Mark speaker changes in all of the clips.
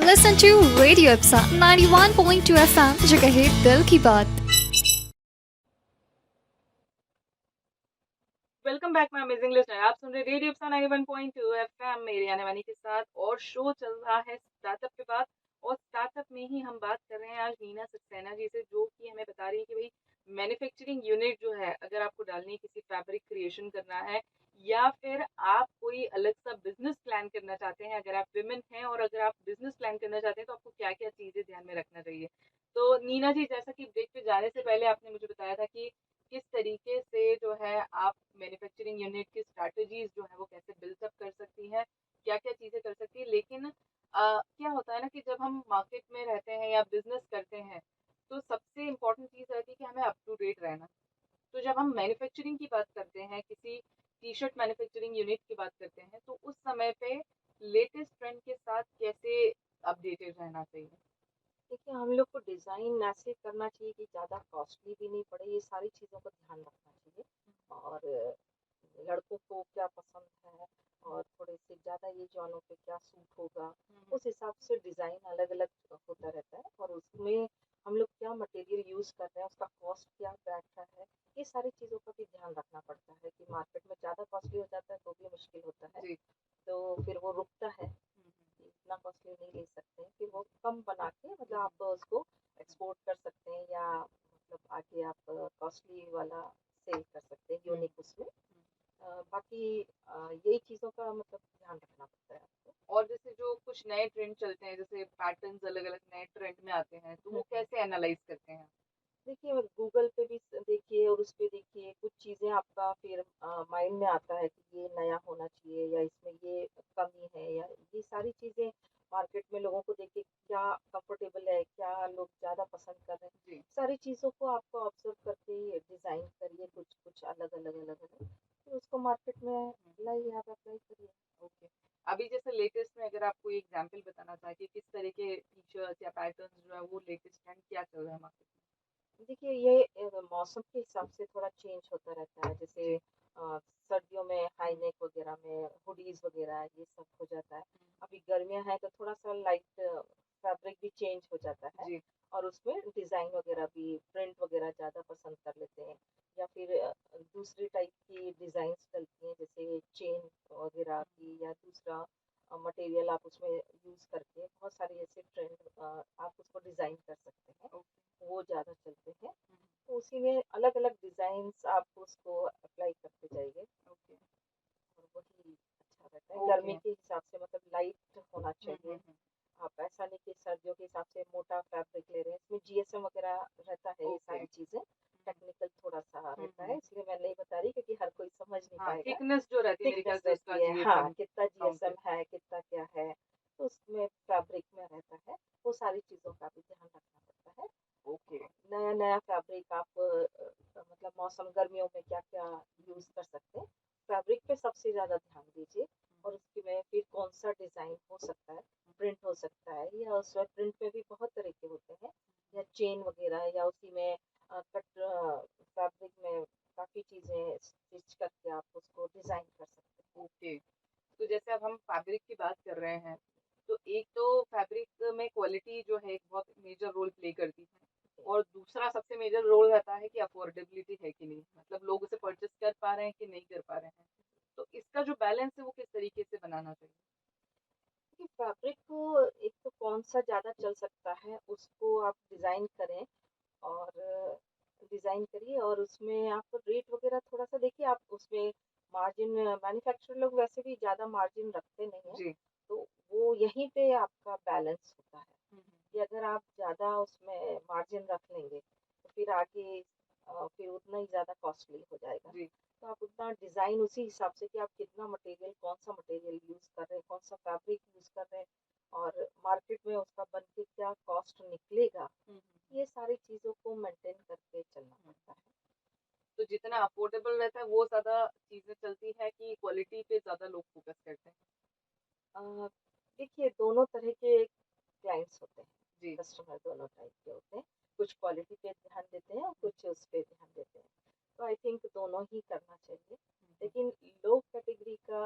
Speaker 1: Listen to Radio Ipsa 91.2 FM जगह है दिल की बात।
Speaker 2: Welcome back my amazing listener. आप सुन रहे रेडियो 91.2 एफएम मेरे आने वाली के साथ, और शो चल रहा है स्टार्टअप के बाद। और स्टार्टअप में ही हम बात कर रहे हैं आज नीना सक्सेना जी से, जो कि हमें बता रही है कि भाई मैन्युफैक्चरिंग यूनिट जो है, अगर आपको डालनी है, किसी फैब्रिक क्रिएशन करना है, या फिर आप कोई अलग सा बिजनेस प्लान करना चाहते हैं, अगर आप विमेन हैं और अगर आप बिजनेस प्लान करना चाहते हैं, तो आपको क्या क्या चीजें ध्यान में रखना चाहिए। तो नीना जी, जैसा कि ब्रेक पे जाने से पहले आपने मुझे बताया था कि किस तरीके से जो है आप मैन्युफैक्चरिंग यूनिट की स्ट्रैटेजीज जो है वो कैसे बिल्डअप कर सकती हैं, क्या क्या चीज़ें कर सकती है। लेकिन क्या होता है ना कि जब हम मार्केट में रहते हैं या बिजनेस करते हैं, तो सबसे इम्पोर्टेंट चीज़ रहती है कि हमें अप टू डेट रहना। तो जब हम मैन्युफैक्चरिंग की बात करते हैं, किसी टी शर्ट मैन्युफैक्चरिंग यूनिट की बात करते हैं, तो उस समय पे लेटेस्ट ट्रेंड के साथ कैसे अपडेटेड रहना चाहिए।
Speaker 3: देखिए, हम लोग को डिज़ाइन ऐसे करना चाहिए कि ज़्यादा कॉस्टली भी नहीं पड़े, ये सारी चीज़ों का ध्यान रखना चाहिए। और लड़कों को क्या पसंद है और थोड़े से ज़्यादा ये जॉनों पे क्या सूट होगा, उस हिसाब से डिज़ाइन अलग-अलग होता रहता है। और उसमें हम लोग क्या मटेरियल यूज़ कर रहे हैं, उसका कॉस्ट क्या बैठ रहा है, ये सारी चीज़ों का भी ध्यान रखना पड़ता है कि मार्केट में ज़्यादा कॉस्टली हो जाता है तो भी मुश्किल होता है,
Speaker 2: जी।
Speaker 3: तो फिर वो रुकता है। इतना कॉस्टली नहीं ले सकते हैं, फिर वो कम बना के मतलब आप उसको एक्सपोर्ट कर सकते हैं, या मतलब आगे आप कॉस्टली वाला सेल कर सकते हैं यूनिक उसमें। बाकी यही चीज़ों का मतलब ध्यान रखना पड़ता है आपको।
Speaker 2: और जैसे जो कुछ नए ट्रेंड चलते हैं, जैसे पैटर्न्स अलग अलग नए ट्रेंड में आते हैं, तो वो कैसे एनालाइज करते हैं।
Speaker 3: देखिए, गूगल पे भी देखिए और उस पे देखिए, कुछ चीज़ें आपका फिर माइंड में आता है कि ये नया होना चाहिए या इसमें ये कमी है, या ये सारी चीज़ें मार्केट में लोगों को देख के क्या कंफर्टेबल है, क्या लोग ज़्यादा पसंद कर रहे हैं,
Speaker 2: जी।
Speaker 3: सारी चीज़ों को आपको ऑब्जर्व करके डिज़ाइन करिए, कुछ कुछ अलग अलग अलग अलग, फिर उसको मार्केट में लाइए, आप अप्लाई करिए।
Speaker 2: ओके। अभी जैसे लेटेस्ट में अगर आपको एग्जांपल बताना चाहे कि किस तरह के टी शर्ट या पैटर्न्स जो है वो लेटेस्ट ट्रेंड क्या चल रहा है मार्केट
Speaker 3: देखिए, ये मौसम के हिसाब से थोड़ा चेंज होता रहता है। जैसे सर्दियों में हाई नेक वगैरह में हुडीज वगैरह ये सब हो जाता है। अभी गर्मियां हैं तो थोड़ा सा लाइट फैब्रिक भी चेंज हो जाता है,
Speaker 2: जी।
Speaker 3: और उसमें डिज़ाइन वगैरह भी प्रिंट वगैरह ज़्यादा पसंद कर लेते हैं, या फिर दूसरी टाइप की डिज़ाइंस डलती हैं, जैसे चेन वगैरह की, या दूसरा मटेरियल आप उसमें यूज़ करके बहुत सारे ऐसे ट्रेंड आप उसको डिज़ाइन कर सकते हैं, वो ज़्यादा चलते हैं। तो उसी में अलग-अलग डिज़ाइन्स आप उसको अप्लाई करते जाइए,
Speaker 2: ओके।
Speaker 3: और वही अच्छा रहता है। गर्मी
Speaker 2: ओके।
Speaker 3: के हिसाब से मतलब लाइट होना चाहिए। आप ऐसा नहीं कि सर्दियों के हिसाब से मोटा फैब्रिक ले रहे हैं, इसमें जीएसएम वगैरह रहता है, ये
Speaker 2: ओके।
Speaker 3: सारी चीज़ें टेक्निकल थोड़ा-सा रहता है, इसलिए मैं नहीं बता रही क्योंकि हर कोई समझ नहीं
Speaker 2: हाँ,
Speaker 3: पाएगा।
Speaker 2: थिकनेस जो रहती है मेरे ख्याल
Speaker 3: थिकनेस
Speaker 2: से उसका
Speaker 3: रहती है, हाँ,
Speaker 2: जीएसएम
Speaker 3: कितना
Speaker 2: काउंट
Speaker 3: जीएसएम
Speaker 2: करता
Speaker 3: है, कितना क्या है, तो उसमें फैब्रिक में रहता है, वो सारी चीज़ों का भी ध्यान रखना पड़ता है।
Speaker 2: है। ओके।
Speaker 3: नया-नया फैब्रिक आप मतलब मौसम गर्मियों में क्या-क्या यूज़ कर सकते हैं, फैब्रिक पे सबसे ज़्यादा ध्यान दीजिए। और उसके में फिर कौन-सा डिज़ाइन हो सकता है, प्रिंट हो सकता है, या उसमें प्रिंट में भी बहुत तरह के होते हैं, या चेन वगैरह, या उसी में कट फैब्रिक में काफ़ी चीज़ें स्टिच करके आप उसको डिज़ाइन कर सकते हैं।
Speaker 2: ओके। तो जैसे अब हम फैब्रिक की बात कर रहे हैं, तो एक तो फैब्रिक में क्वालिटी जो है एक बहुत मेजर रोल प्ले करती है, और दूसरा सबसे मेजर रोल रहता है कि अफोर्डेबिलिटी है कि नहीं, मतलब लोग उसे परचेस कर पा रहे हैं कि नहीं कर पा रहे हैं। तो इसका जो बैलेंस है वो किस तरीके से बनाना चाहिए।
Speaker 3: कि फैब्रिक को एक तो कौन-सा ज़्यादा चल सकता है, उसको आप डिज़ाइन करें, और डिज़ाइन करिए, और उसमें आप रेट वगैरह थोड़ा-सा देखिए, आप उसमें मार्जिन मैन्युफैक्चरर लोग वैसे भी ज़्यादा मार्जिन रखते नहीं हैं,
Speaker 2: जी।
Speaker 3: तो वो यहीं पे आपका बैलेंस होता है,
Speaker 2: हम्म,
Speaker 3: कि अगर आप ज़्यादा उसमें मार्जिन रख लेंगे, तो फिर आगे फिर उतना ही ज़्यादा कॉस्टली हो जाएगा।
Speaker 2: जी।
Speaker 3: तो आप उतना डिज़ाइन उसी हिसाब से कि आप कितना मटेरियल, कौन-सा मटेरियल यूज़ कर रहे हैं, कौन-सा फैब्रिक यूज़ कर रहे हैं, और मार्केट में उसका बन के क्या कॉस्ट निकलेगा,
Speaker 2: हम्म,
Speaker 3: ये सारी चीज़ों को मेंटेन करके चलना
Speaker 2: हम्म।
Speaker 3: पड़ता है।
Speaker 2: तो जितना अफोर्डेबल रहता है वो ज्यादा चीजें चलती है कि क्वालिटी पे ज्यादा लोग फोकस करते हैं।
Speaker 3: अ, देखिए, दोनों तरह के क्लाइंट्स होते हैं,
Speaker 2: जी।
Speaker 3: कस्टमर दोनों टाइप के होते हैं। कुछ क्वालिटी पे ध्यान देते हैं और कुछ उस पे ध्यान देते हैं। तो आई थिंक दोनों ही करना चाहिए। लेकिन लो कैटेगरी का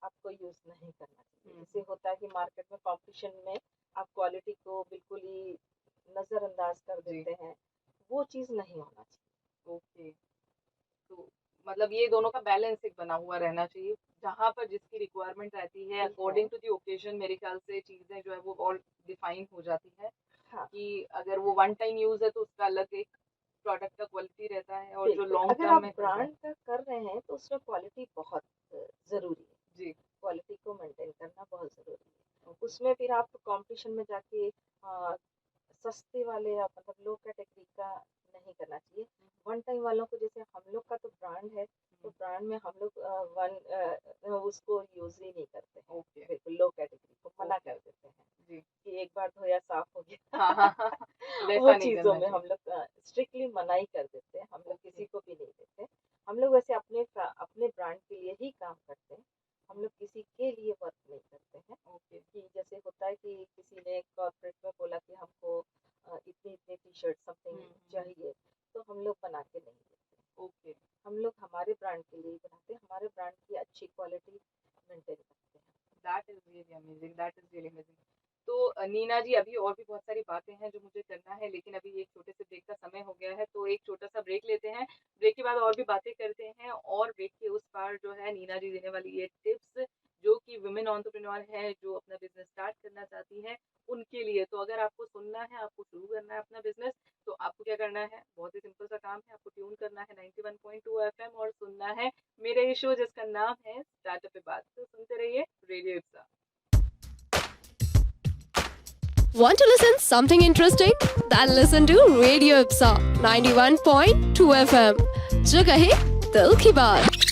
Speaker 3: आपको यूज़ नहीं करना चाहिए। जैसे होता है कि मार्केट में कॉम्पिटिशन में आप क्वालिटी को बिल्कुल ही नजरअंदाज कर
Speaker 2: जी।
Speaker 3: देते हैं, वो चीज नहीं होना चाहिए।
Speaker 2: ओके। तो मतलब ये दोनों का बैलेंस एक बना हुआ रहना चाहिए, जहाँ पर जिसकी रिक्वायरमेंट रहती है
Speaker 3: ठीक है।
Speaker 2: अकॉर्डिंग टू द ओकेजन मेरे ख्याल से चीज़ें जो है वो और डिफाइन हो जाती है
Speaker 3: हाँ
Speaker 2: कि अगर वो वन टाइम यूज़ है तो उसका अलग एक प्रोडक्ट का क्वालिटी रहता है और जो
Speaker 3: बिल्कुल,
Speaker 2: लॉन्ग
Speaker 3: अगर
Speaker 2: टर्म
Speaker 3: आप
Speaker 2: में
Speaker 3: ब्रांड का कर रहे हैं तो उसमें क्वालिटी बहुत जरूरी है।
Speaker 2: जी
Speaker 3: क्वालिटी को मेंटेन करना बहुत ज़रूरी है।
Speaker 2: ओके
Speaker 3: उसमें फिर आप कंपटीशन में जाके सस्ते वाले या मतलब लो कैटेगरी का नहीं करना चाहिए। वन टाइम वालों को, जैसे हम लोग का तो ब्रांड है, तो ब्रांड में हम लोग उसको यूज़ ही नहीं करते हैं।
Speaker 2: ओके
Speaker 3: बिल्कुल लो कैटेगरी को मना
Speaker 2: ओके
Speaker 3: कर देते हैं
Speaker 2: जी
Speaker 3: कि एक बार धोया साफ हो गया।
Speaker 2: हाँ हाँ हाँ
Speaker 3: वो
Speaker 2: वैसा नहीं
Speaker 3: चीज़ों
Speaker 2: करना
Speaker 3: में हम
Speaker 2: चाहिए
Speaker 3: लोग स्ट्रिक्टली मना ही कर देते हैं। हम लोग
Speaker 2: ओके
Speaker 3: किसी को भी नहीं देते। हम लोग वैसे अपने ब्रांड के लिए ही काम करते हैं। हम लोग किसी के लिए वर्क नहीं करते हैं।
Speaker 2: ओके
Speaker 3: कि जैसे होता है कि किसी ने कॉर्पोरेट में बोला कि हमको इतने इतने टी शर्ट समथिंग चाहिए, तो हम लोग बना के नहीं देते।
Speaker 2: ओके
Speaker 3: हम लोग हमारे ब्रांड के लिए ही बनाते हैं, हमारे ब्रांड की अच्छी क्वालिटी मेंटेन करते हैं।
Speaker 2: That is really amazing that is really amazing तो नीना जी अभी और भी बहुत सारी बातें हैं जो मुझे करना है लेकिन अभी एक छोटे से ब्रेक का समय हो गया है तो एक छोटा सा ब्रेक लेते हैं ब्रेक के बाद और भी बातें करते हैं और ब्रेक के उस पार जो है नीना जी देने वाली ये टिप्स जो कि वुमेन एंटरप्रेन्योर है जो अपना बिजनेस स्टार्ट करना चाहती है उनके लिए तो अगर आपको सुनना है आपको शुरू करना है अपना बिजनेस तो आपको क्या करना है बहुत ही सिंपल सा काम है आपको ट्यून करना है 91.2 एफएम और सुनना है मेरा ये शो जिसका नाम है स्टार्टअप पे बात तो सुनते रहिए radio Ipsa
Speaker 4: Want to listen something interesting? Then listen to Radio Ipsa 91.2 FM. जो कहे दिल की बात।